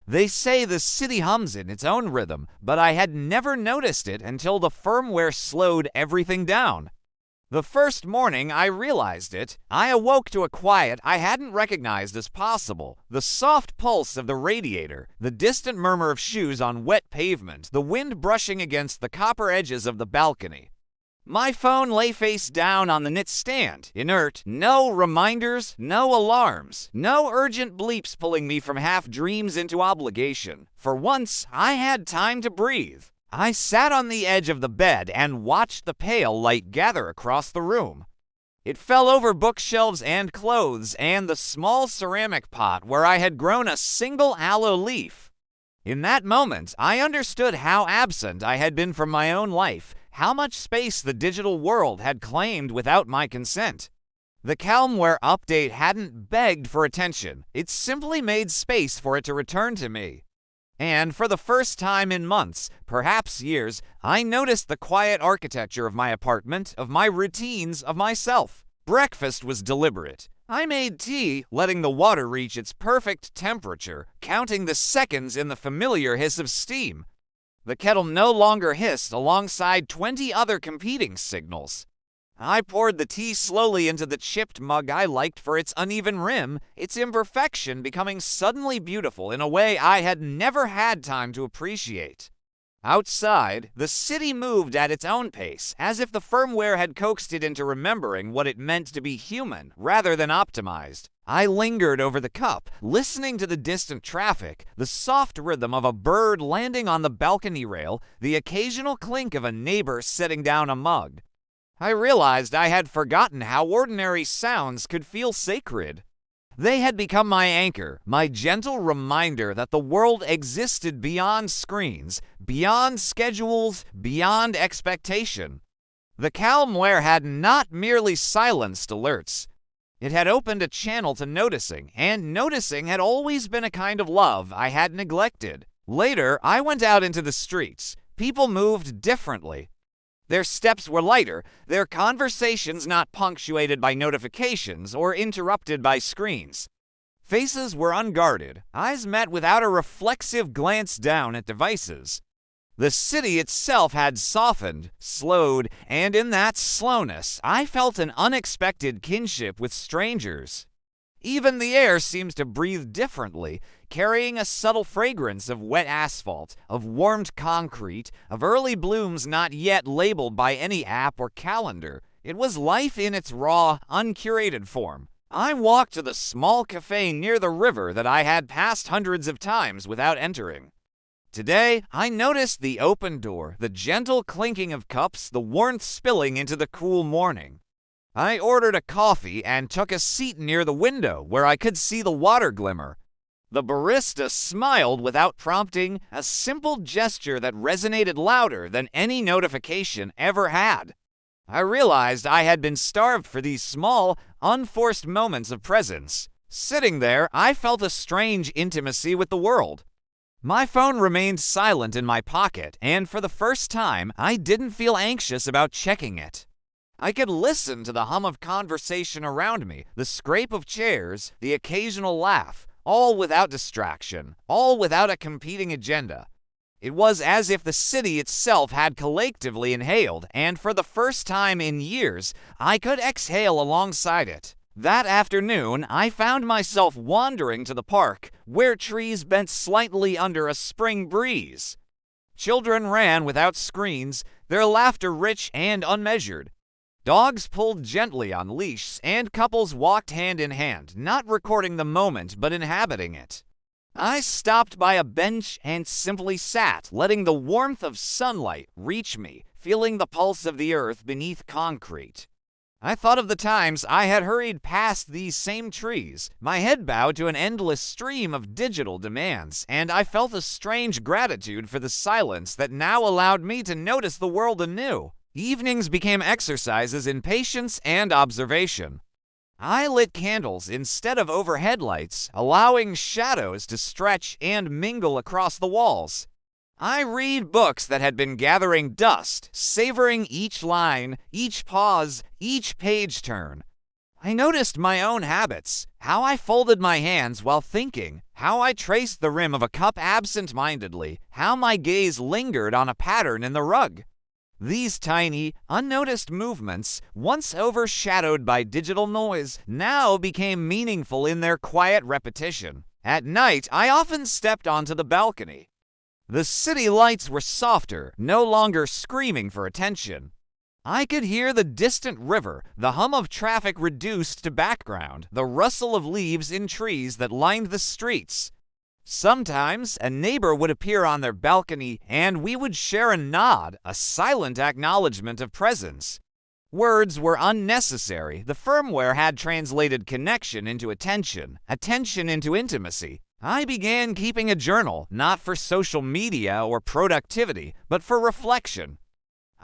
They say the city hums in its own rhythm, but I had never noticed it until the firmware slowed everything down. The first morning I realized it, I awoke to a quiet I hadn't recognized as possible. The soft pulse of the radiator, the distant murmur of shoes on wet pavement, the wind brushing against the copper edges of the balcony. My phone lay face down on the knit stand, inert, no reminders, no alarms, no urgent bleeps pulling me from half dreams into obligation. For once, I had time to breathe. I sat on the edge of the bed and watched the pale light gather across the room. It fell over bookshelves and clothes and the small ceramic pot where I had grown a single aloe leaf. In that moment, I understood how absent I had been from my own life, how much space the digital world had claimed without my consent. The Firmware update hadn't begged for attention, it simply made space for it to return to me. And for the first time in months, perhaps years, I noticed the quiet architecture of my apartment, of my routines, of myself. Breakfast was deliberate. I made tea, letting the water reach its perfect temperature, counting the seconds in the familiar hiss of steam. The kettle no longer hissed alongside 20 other competing signals. I poured the tea slowly into the chipped mug I liked for its uneven rim, its imperfection becoming suddenly beautiful in a way I had never had time to appreciate. Outside, the city moved at its own pace, as if the firmware had coaxed it into remembering what it meant to be human rather than optimized. I lingered over the cup, listening to the distant traffic, the soft rhythm of a bird landing on the balcony rail, the occasional clink of a neighbor setting down a mug. I realized I had forgotten how ordinary sounds could feel sacred. They had become my anchor, my gentle reminder that the world existed beyond screens, beyond schedules, beyond expectation. The Firmware had not merely silenced alerts. It had opened a channel to noticing, and noticing had always been a kind of love I had neglected. Later, I went out into the streets. People moved differently. Their steps were lighter, their conversations not punctuated by notifications or interrupted by screens. Faces were unguarded, eyes met without a reflexive glance down at devices. The city itself had softened, slowed, and in that slowness, I felt an unexpected kinship with strangers. Even the air seems to breathe differently, carrying a subtle fragrance of wet asphalt, of warmed concrete, of early blooms not yet labeled by any app or calendar. It was life in its raw, uncurated form. I walked to the small cafe near the river that I had passed hundreds of times without entering. Today, I noticed the open door, the gentle clinking of cups, the warmth spilling into the cool morning. I ordered a coffee and took a seat near the window where I could see the water glimmer. The barista smiled without prompting, a simple gesture that resonated louder than any notification ever had. I realized I had been starved for these small, unforced moments of presence. Sitting there, I felt a strange intimacy with the world. My phone remained silent in my pocket, and for the first time, I didn't feel anxious about checking it. I could listen to the hum of conversation around me, the scrape of chairs, the occasional laugh, all without distraction, all without a competing agenda. It was as if the city itself had collectively inhaled, and for the first time in years, I could exhale alongside it. That afternoon, I found myself wandering to the park, where trees bent slightly under a spring breeze. Children ran without screens, their laughter rich and unmeasured. Dogs pulled gently on leashes, and couples walked hand in hand, not recording the moment but inhabiting it. I stopped by a bench and simply sat, letting the warmth of sunlight reach me, feeling the pulse of the earth beneath concrete. I thought of the times I had hurried past these same trees, my head bowed to an endless stream of digital demands, and I felt a strange gratitude for the silence that now allowed me to notice the world anew. Evenings became exercises in patience and observation. I lit candles instead of overhead lights, allowing shadows to stretch and mingle across the walls. I read books that had been gathering dust, savoring each line, each pause, each page turn. I noticed my own habits, how I folded my hands while thinking, how I traced the rim of a cup absent-mindedly, how my gaze lingered on a pattern in the rug. These tiny, unnoticed movements, once overshadowed by digital noise, now became meaningful in their quiet repetition. At night, I often stepped onto the balcony. The city lights were softer, no longer screaming for attention. I could hear the distant river, the hum of traffic reduced to background, the rustle of leaves in trees that lined the streets. Sometimes a neighbor would appear on their balcony and we would share a nod, a silent acknowledgement of presence. Words were unnecessary. The firmware had translated connection into attention, attention into intimacy. I began keeping a journal, not for social media or productivity, but for reflection.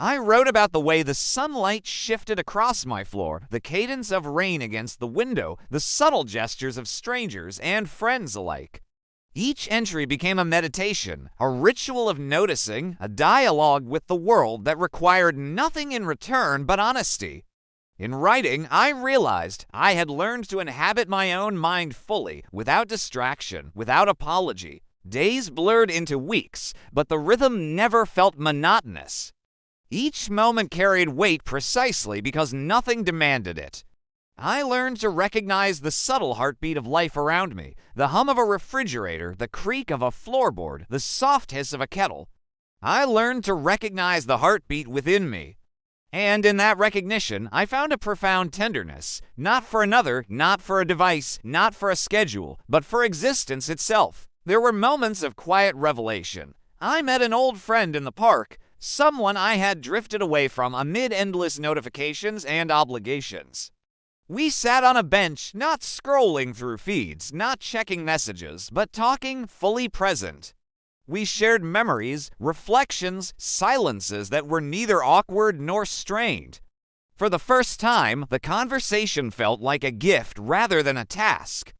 I wrote about the way the sunlight shifted across my floor, the cadence of rain against the window, the subtle gestures of strangers and friends alike. Each entry became a meditation, a ritual of noticing, a dialogue with the world that required nothing in return but honesty. In writing, I realized I had learned to inhabit my own mind fully, without distraction, without apology. Days blurred into weeks, but the rhythm never felt monotonous. Each moment carried weight precisely because nothing demanded it. I learned to recognize the subtle heartbeat of life around me, the hum of a refrigerator, the creak of a floorboard, the soft hiss of a kettle. I learned to recognize the heartbeat within me. And in that recognition, I found a profound tenderness, not for another, not for a device, not for a schedule, but for existence itself. There were moments of quiet revelation. I met an old friend in the park, someone I had drifted away from amid endless notifications and obligations. We sat on a bench, not scrolling through feeds, not checking messages, but talking fully present. We shared memories, reflections, silences that were neither awkward nor strained. For the first time, the conversation felt like a gift rather than a task.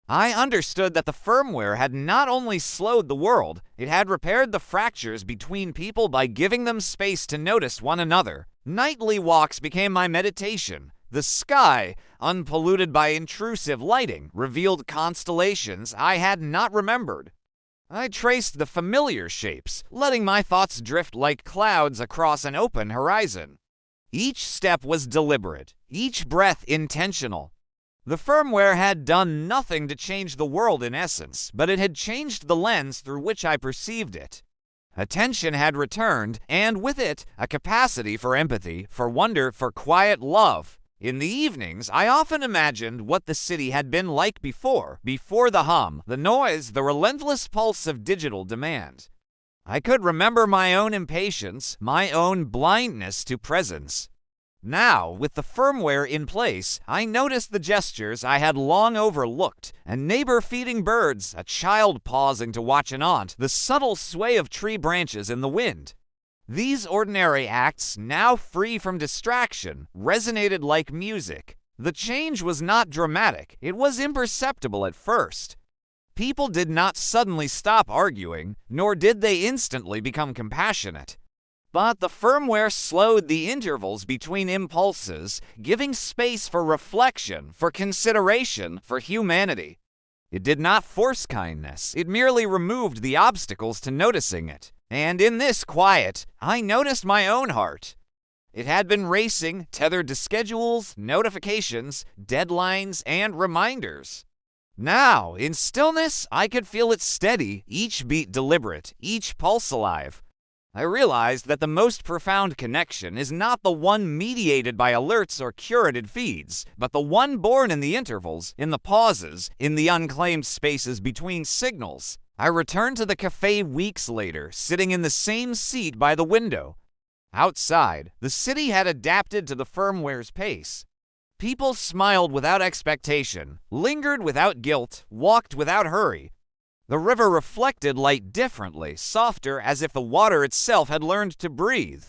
I understood that the firmware had not only slowed the world, it had repaired the fractures between people by giving them space to notice one another. Nightly walks became my meditation. The sky, unpolluted by intrusive lighting, revealed constellations I had not remembered. I traced the familiar shapes, letting my thoughts drift like clouds across an open horizon. Each step was deliberate, each breath intentional. The firmware had done nothing to change the world in essence, but it had changed the lens through which I perceived it. Attention had returned, and with it, a capacity for empathy, for wonder, for quiet love. In the evenings, I often imagined what the city had been like before the hum, the noise, the relentless pulse of digital demand. I could remember my own impatience, my own blindness to presence. Now, with the firmware in place, I noticed the gestures I had long overlooked, a neighbor feeding birds, a child pausing to watch an aunt, the subtle sway of tree branches in the wind. These ordinary acts, now free from distraction, resonated like music. The change was not dramatic, it was imperceptible at first. People did not suddenly stop arguing, nor did they instantly become compassionate. But the firmware slowed the intervals between impulses, giving space for reflection, for consideration, for humanity. It did not force kindness, it merely removed the obstacles to noticing it. And in this quiet, I noticed my own heart. It had been racing, tethered to schedules, notifications, deadlines, and reminders. Now, in stillness, I could feel it steady, each beat deliberate, each pulse alive. I realized that the most profound connection is not the one mediated by alerts or curated feeds, but the one born in the intervals, in the pauses, in the unclaimed spaces between signals. I returned to the cafe weeks later, sitting in the same seat by the window. Outside, the city had adapted to the firmware's pace. People smiled without expectation, lingered without guilt, walked without hurry. The river reflected light differently, softer, as if the water itself had learned to breathe.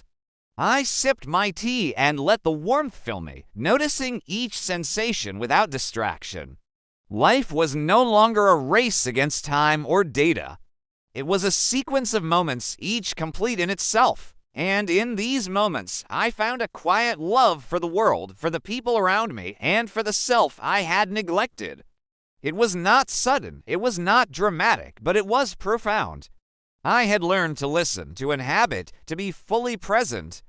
I sipped my tea and let the warmth fill me, noticing each sensation without distraction. Life was no longer a race against time or data. It was a sequence of moments, each complete in itself. And in these moments, I found a quiet love for the world, for the people around me, and for the self I had neglected. It was not sudden, it was not dramatic, but it was profound. I had learned to listen, to inhabit, to be fully present.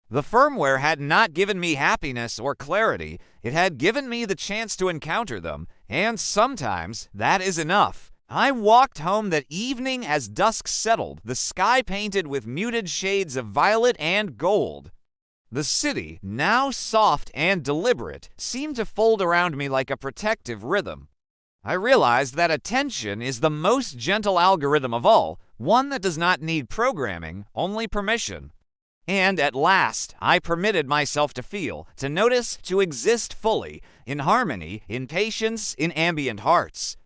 The firmware had not given me happiness or clarity, it had given me the chance to encounter them, and sometimes that is enough. I walked home that evening as dusk settled, the sky painted with muted shades of violet and gold. The city, now soft and deliberate, seemed to fold around me like a protective rhythm. I realized that attention is the most gentle algorithm of all, one that does not need programming, only permission. And at last, I permitted myself to feel, to notice, to exist fully, in harmony, in patience, in ambient hearts.